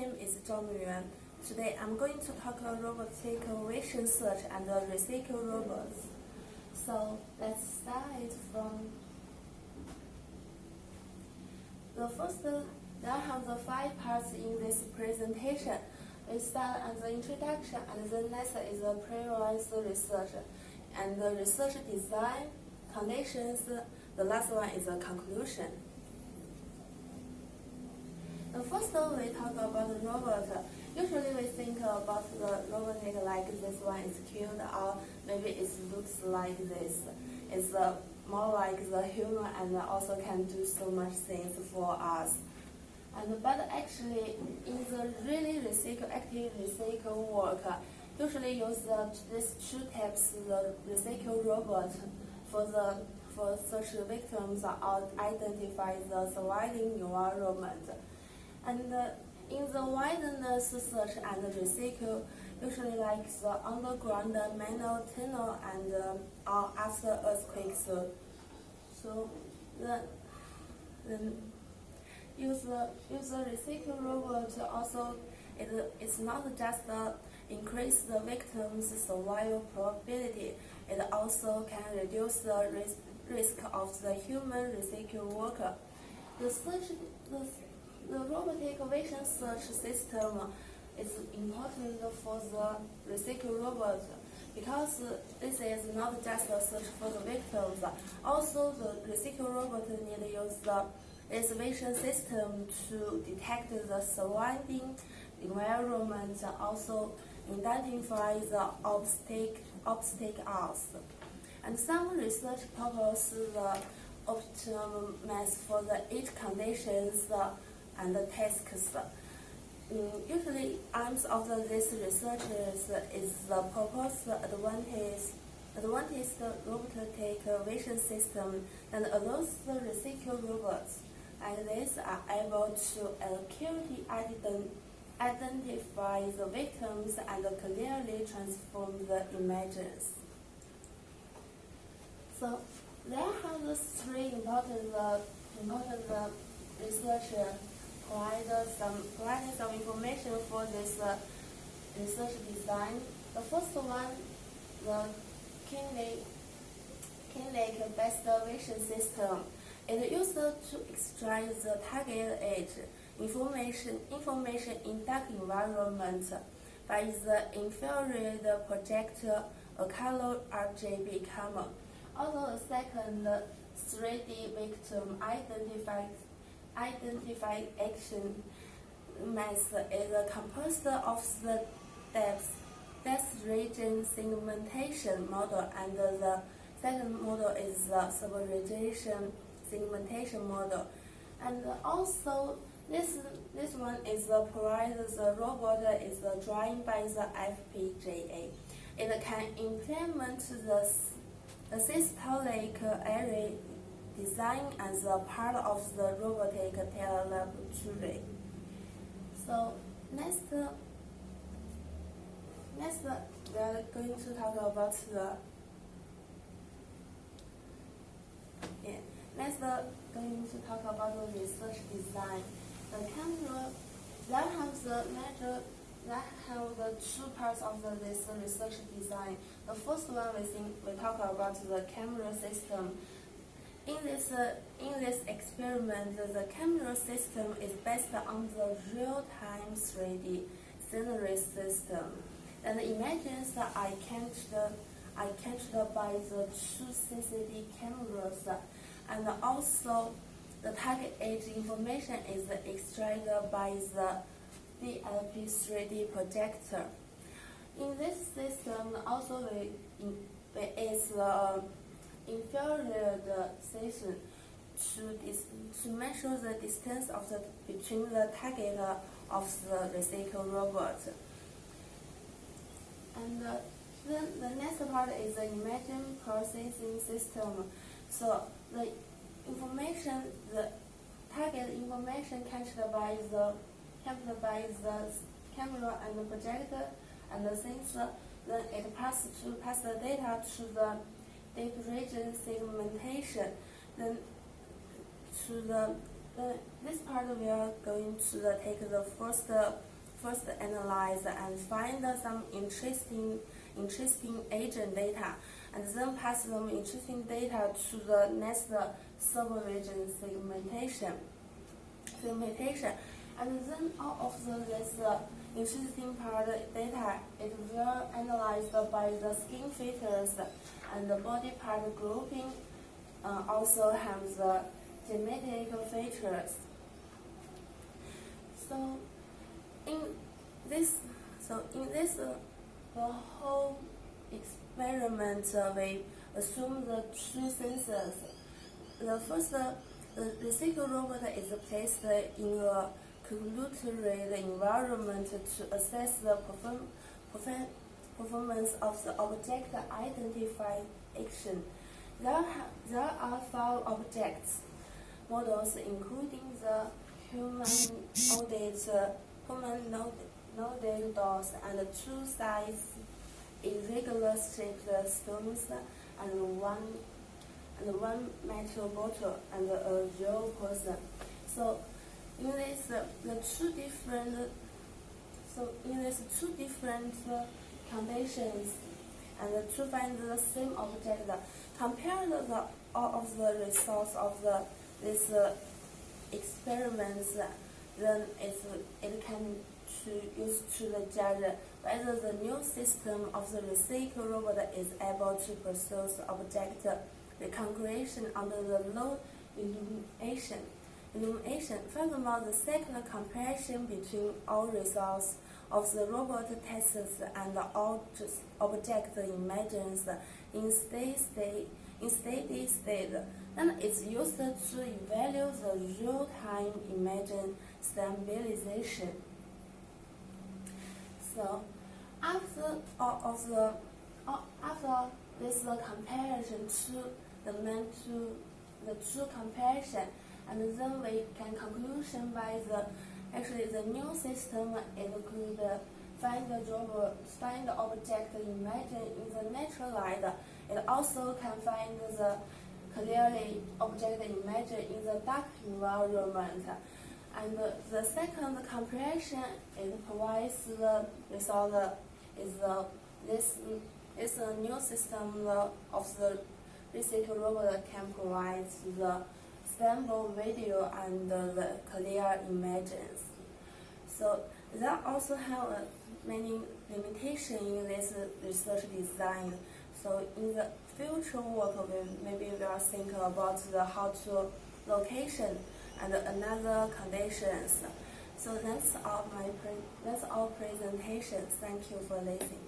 name is Zhao Miyuan. Today I'm going to talk about robotic vision search and recycle robots. So let's start from the first. There are the 5 parts in this presentation. We start at the introduction, and then next is the previous research and the research design, conditions. The last one is the conclusion. The first we talk about the robot. Usually we think about the robotic like this one is cute, or maybe it looks like this. It's more like the human and also can do so much things for us. But actually, in the really active recycle work, usually use these 2 types the recycle robot for such victims or identify the surviving environment. And in the wilderness search and recycle, usually like the underground manual tunnel and or after earthquakes. So then use the recycle robot also it's not just increase the victim's survival probability, it also can reduce the risk of the human recycle worker. The robotic vision search system is important for the recycle robot because this is not just a search for the victims. Also, the recycle robot need to use this vision system to detect the surrounding environment, also identify the obstacles. And some research propose the optimum math for each conditions and the tasks. Usually, aims of these researchers is the proposed advantage the robotic vision system and allows the recycle robots, and these are able to accurately identify the victims and clearly transform the images. So there are the 3 important research providing some information for this research design. The first one, the Kinlake-based vision system. It used to extract the target edge information in dark environment by the infrared projector, a color RGB camera. Also, the second 3D victim identification method is composed of the depth region segmentation model, and the second model is the sub-region segmentation model. And also this one is provided the robot is drawing by the FPGA. It can implement the systolic array design as a part of the robotic telemetry. So next we are going to talk about the research design. The camera that have the 2 parts of this research design. The first one we talk about the camera system. In this experiment, the camera system is based on the real-time 3D scenery system, and the images are captured by the 2 CCD cameras, and also the target edge information is extracted by the DLP 3D projector. In this system, also is the infrared station to measure the distance between the target of the recycle robot. And then the next part is the image processing system. So the target information captured by the camera and the projector, and since then it pass the data to the deep region segmentation. Then to this part we are going to take the first first analyze and find some interesting agent data, and then pass them interesting data to the next server region segmentation. And then out of this interesting part data, it will analyzed by the skin features, and the body part grouping also has the genetic features. So in this the whole experiment we assume the two sensors. The first, the recycle robot is placed in a convoluted environment to assess the performance of the object identification. There are 5 objects models, including the humanoid dolls and 2 size irregular shaped stones and one metal bottle and a real person. So in these two different conditions, and to find the same object, compare all of the results of this experiments, then it can use to judge whether the new system of the recycle robot is able to pursue the object recalculation under the low illumination. Furthermore, the second comparison between all results of the robot tests and all object images in steady state, then it's used to evaluate the real-time image stabilization. So after this comparison the two comparison, and then we can conclusion by the new system it could find the object image in the natural light. It also can find the clearly object image in the dark environment. And the second comparison it provides the result this new system of the recycle robot can provide the stable video and the clear images. So that also have many limitations in this research design. So in the future work, maybe we will think about how to location and another conditions. So that's all presentation. Thank you for listening.